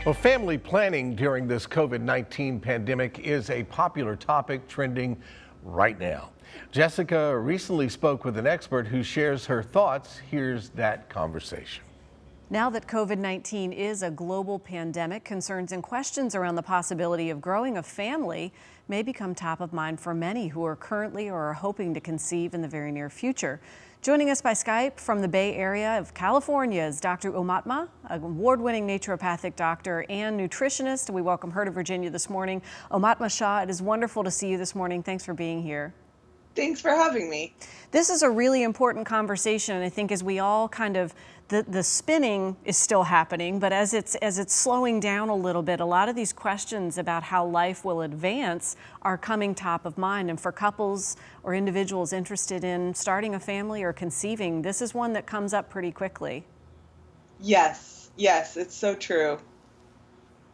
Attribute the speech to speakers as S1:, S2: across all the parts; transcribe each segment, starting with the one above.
S1: Well, family planning during this COVID-19 pandemic is a popular topic trending right now. Jessica recently spoke with an expert who shares her thoughts. Here's that conversation.
S2: Now that COVID-19 is a global pandemic, concerns and questions around the possibility of growing a family may become top of mind for many who are currently or are hoping to conceive in the very near future. Joining us by Skype from the Bay Area of California is Dr. Umatma, an award-winning naturopathic doctor and nutritionist. We welcome her to Virginia this morning. Umatma Shah, it is wonderful to see you this morning. Thanks for being here.
S3: Thanks for having me.
S2: This is a really important conversation, and I think as we all kind of, the spinning is still happening, but as it's slowing down a little bit, a lot of these questions about how life will advance are coming top of mind. And for couples or individuals interested in starting a family or conceiving, this is one that comes up pretty quickly.
S3: Yes, it's so true.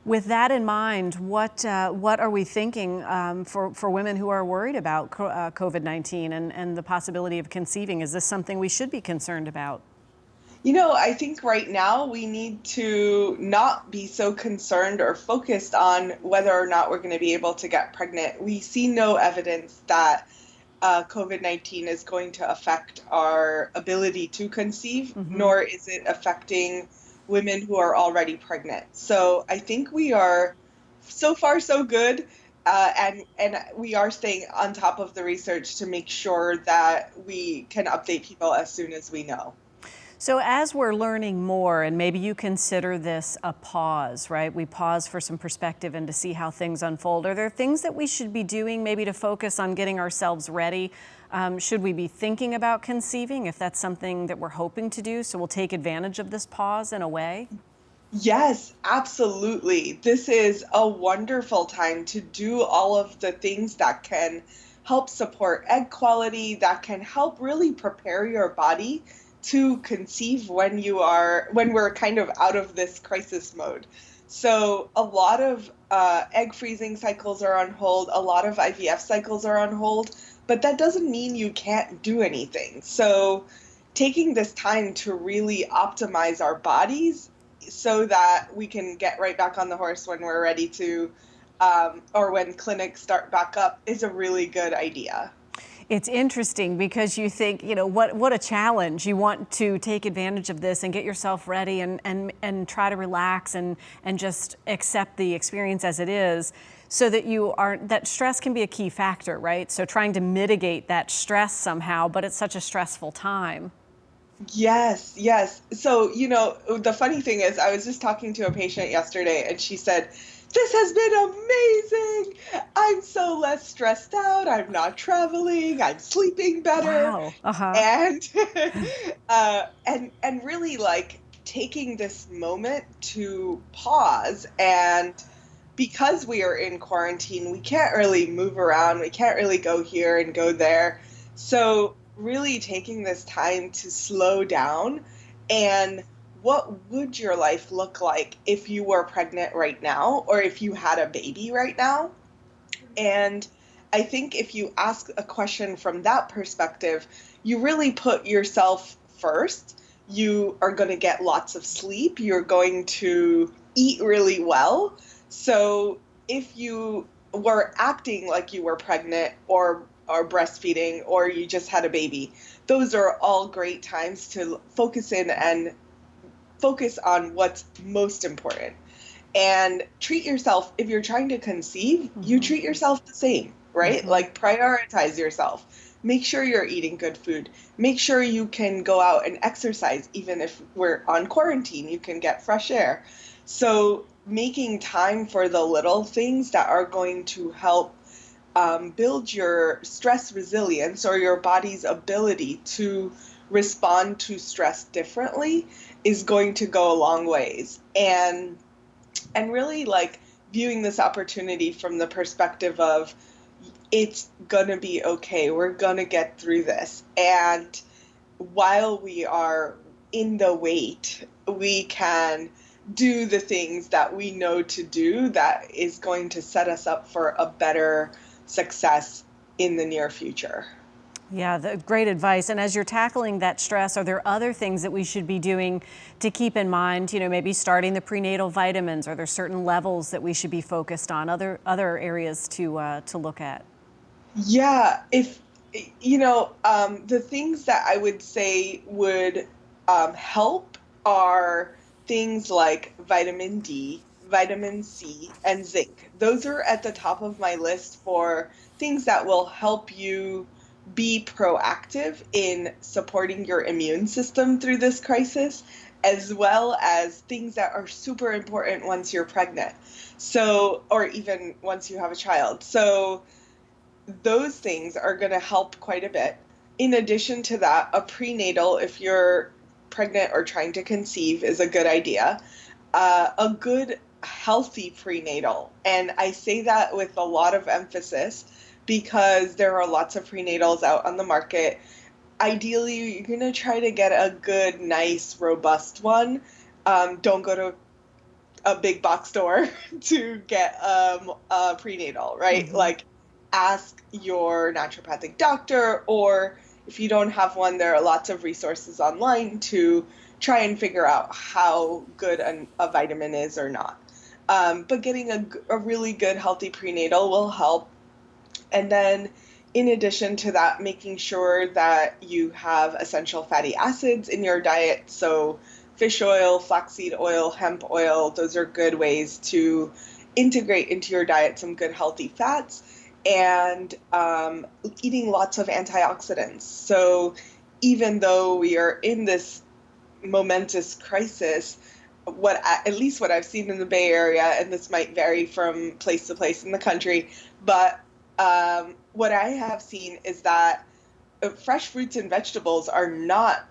S2: With that in mind, what are we thinking for women who are worried about COVID-19 and the possibility of conceiving? Is this something we should be concerned about?
S3: You know, I think right now we need to not be so concerned or focused on whether or not we're going to be able to get pregnant. We see no evidence that COVID-19 is going to affect our ability to conceive, nor is it affecting women who are already pregnant. So I think we are so far so good, and we are staying on top of the research to make sure that we can update people as soon as we know.
S2: So as we're learning more, and maybe you consider this a pause, right? We pause for some perspective and to see how things unfold. Are there things that we should be doing maybe to focus on getting ourselves ready? Should we be thinking about conceiving if that's something that we're hoping to do? So we'll take advantage of this pause in a way?
S3: Yes, absolutely. This is a wonderful time to do all of the things that can help support egg quality, that can help really prepare your body to conceive when we're kind of out of this crisis mode. So a lot of egg freezing cycles are on hold, a lot of IVF cycles are on hold, but that doesn't mean you can't do anything. So taking this time to really optimize our bodies so that we can get right back on the horse when we're ready to, or when clinics start back up, is a really good idea.
S2: It's interesting because you think, you know, what a challenge. You want to take advantage of this and get yourself ready and try to relax and just accept the experience as it is, so that that stress can be a key factor, right? So trying to mitigate that stress somehow, but it's such a stressful time.
S3: Yes. So, you know, the funny thing is, I was just talking to a patient yesterday and she said, "This has been amazing. I'm so less stressed out. I'm not traveling. I'm sleeping better."
S2: Wow.
S3: And and really like taking this moment to pause, and because we are in quarantine, we can't really move around. We can't really go here and go there. So really taking this time to slow down, and what would your life look like if you were pregnant right now or if you had a baby right now? And I think if you ask a question from that perspective, you really put yourself first. You are going to get lots of sleep. You're going to eat really well. So if you were acting like you were pregnant or breastfeeding or you just had a baby, those are all great times to focus in and focus on what's most important. And treat yourself, if you're trying to conceive, you treat yourself the same, right? Like prioritize yourself. Make sure you're eating good food. Make sure you can go out and exercise. Even if we're on quarantine, you can get fresh air. So making time for the little things that are going to help build your stress resilience or your body's ability to respond to stress differently is going to go a long ways. And really like viewing this opportunity from the perspective of, it's gonna be okay. We're gonna get through this. And while we are in the wait, we can do the things that we know to do that is going to set us up for a better success in the near future.
S2: Yeah, great advice. And as you're tackling that stress, are there other things that we should be doing to keep in mind? You know, maybe starting the prenatal vitamins. Are there certain levels that we should be focused on? Other areas to look at?
S3: Yeah, if the things that I would say would help are things like vitamin D, vitamin C, and zinc. Those are at the top of my list for things that will help you be proactive in supporting your immune system through this crisis, as well as things that are super important once you're pregnant. So, or even once you have a child. So, those things are going to help quite a bit. In addition to that, a prenatal, if you're pregnant or trying to conceive, is a good idea. A good, healthy prenatal. And I say that with a lot of emphasis because there are lots of prenatals out on the market. Ideally, you're going to try to get a good, nice, robust one. Don't go to a big box store to get a prenatal, right?
S2: Hmm.
S3: Like, ask your naturopathic doctor, or if you don't have one, there are lots of resources online to try and figure out how good a vitamin is or not. But getting a really good, healthy prenatal will help. And then, in addition to that, making sure that you have essential fatty acids in your diet. So, fish oil, flaxseed oil, hemp oil, those are good ways to integrate into your diet some good, healthy fats. And eating lots of antioxidants. So, even though we are in this momentous crisis, at least what I've seen in the Bay Area, and this might vary from place to place in the country, but what I have seen is that fresh fruits and vegetables are not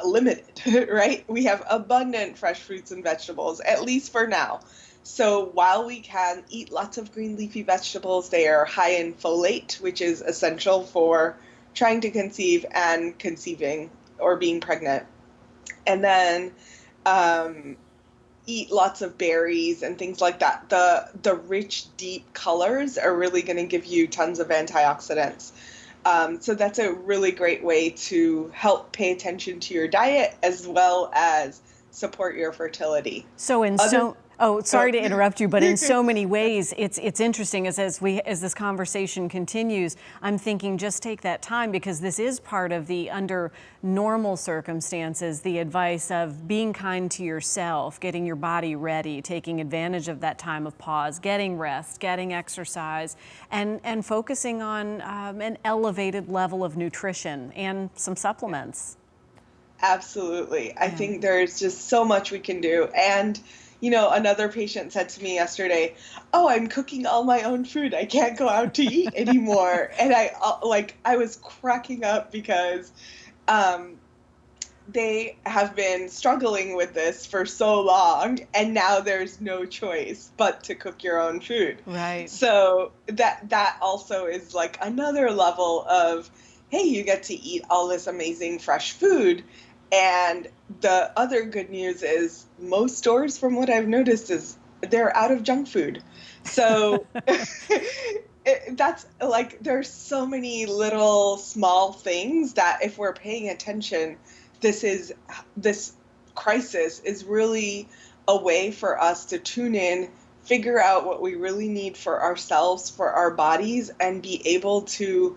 S3: limited, right? We have abundant fresh fruits and vegetables, at least for now. So while we can eat lots of green leafy vegetables, they are high in folate, which is essential for trying to conceive and conceiving or being pregnant. And then um, eat lots of berries and things like that. The rich, deep colors are really going to give you tons of antioxidants. So that's a really great way to help pay attention to your diet as well as support your fertility.
S2: So in
S3: Other,
S2: so Oh,
S3: oh,
S2: sorry to interrupt you, but in so many ways, it's interesting as this conversation continues. I'm thinking just take that time, because this is part of the, under normal circumstances, the advice of being kind to yourself, getting your body ready, taking advantage of that time of pause, getting rest, getting exercise, and focusing on an elevated level of nutrition and some supplements.
S3: absolutely. I
S2: Yeah.
S3: think there's just so much we can do. And, another patient said to me yesterday, "Oh, I'm cooking all my own food. I can't go out to eat anymore." And I was cracking up because um, they have been struggling with this for so long, and now there's no choice but to cook your own food.
S2: Right.
S3: So that also is like another level of, hey, you get to eat all this amazing fresh food. And the other good news is most stores, from what I've noticed, is they're out of junk food. So that's like, there's so many little small things that if we're paying attention, this crisis is really a way for us to tune in, figure out what we really need for ourselves, for our bodies, and be able to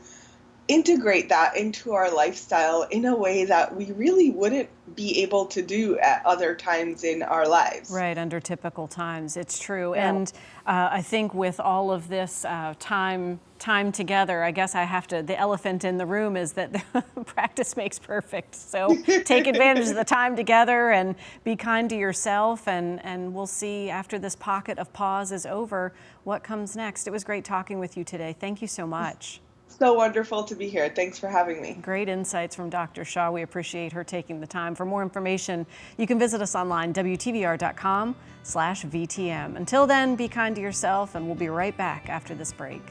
S3: integrate that into our lifestyle in a way that we really wouldn't be able to do at other times in our lives.
S2: Right, under typical times, it's true.
S3: Yeah.
S2: And I think with all of this time together, I guess I have to, the elephant in the room is that practice makes perfect. So take advantage of the time together and be kind to yourself, and we'll see after this pocket of pause is over what comes next. It was great talking with you today. Thank you so much.
S3: So wonderful to be here. Thanks for having me.
S2: Great insights from Dr. Shaw. We appreciate her taking the time. For more information, you can visit us online, WTVR.com/VTM. Until then, be kind to yourself, and we'll be right back after this break.